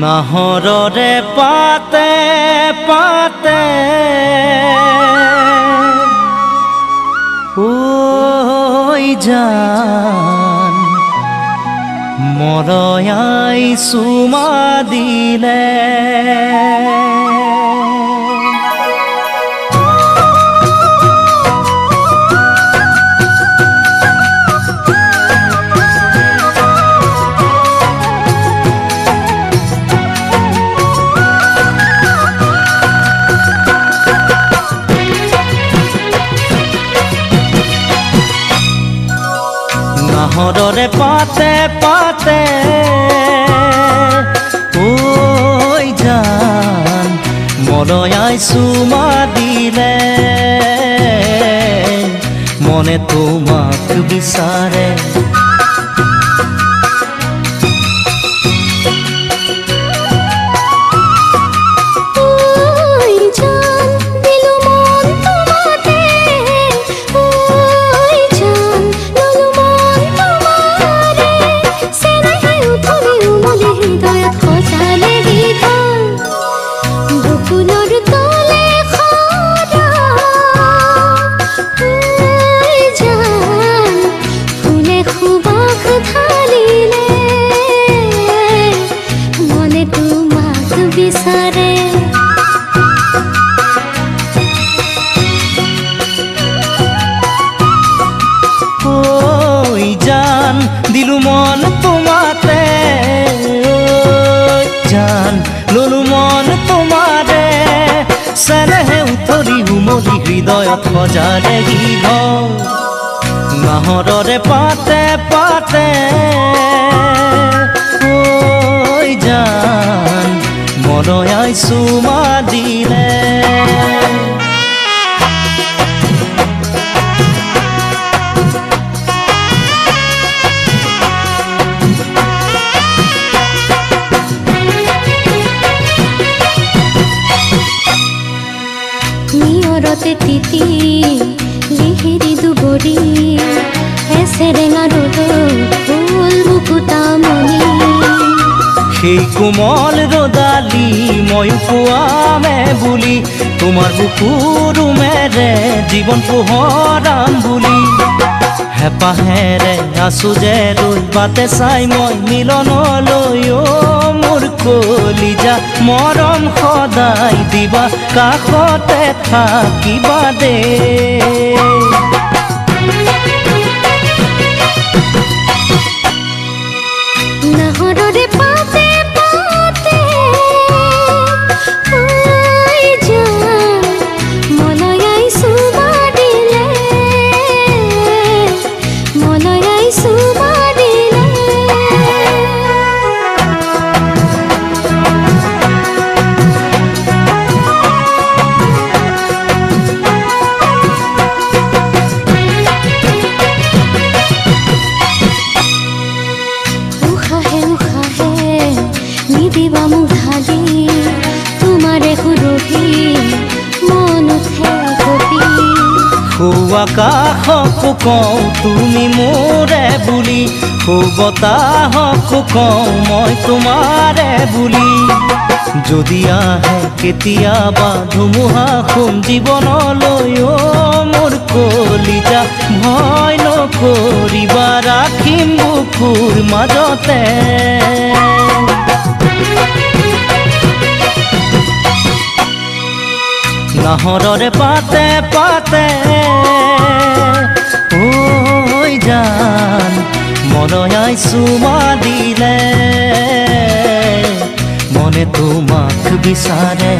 নাহৰৰে পাতে পাতে ঐ জান মৰয়াই চুমা দিলে নাহৰৰে পাতে পাতে ঐ জান মৰয়াই চুমা দিলে মনে তোমাক বিচাৰে দিলু মন তোমাতে জান ললু মন তোমাৰে চেনেহে উতলি উমলি হৃদয়ত সজালে গীত নাহৰৰে পাতে পাতে ঐ জান মৰয়াই চুমা দিলে তিতি লিহিৰি দুবৰি এছেৰেঙা ৰ'দত ফুল মুকুতামণি সেই কোমল ৰ'দালি মই পোৱামে বুলি তোমাৰ বুকুৰুমেৰে জীৱন পোহৰাম বুলি হেঁপাহেৰে আছো যে ৰৈ বাটে চাই মই মিলনলৈ মোৰ কলিজা মৰম সদায় দিবা কাষতে থাকিবা দে নাহৰৰে পাতে পাতে ঐ জান মৰয়াই চুমা দিলে মৰয়াই চুমা দিলে নিদিবা মোক ঢালি তোমাৰে সুৰভি মন উঠে কপি আকাশকো কওঁ তুমি মোৰে বুলি বতাহকো কওঁ মই তোমাৰে বুলি যদি আহে কেতিয়াবা ধুমুহা সোণ জীৱনলৈ মোৰ কলিজা ভয় নকৰিবা ৰাখিম বুকুৰ মাজতে নাহৰৰে পাতে পাতে ঐ জান মৰয়াই চুমা দিলে মনে তোমাক বিচাৰে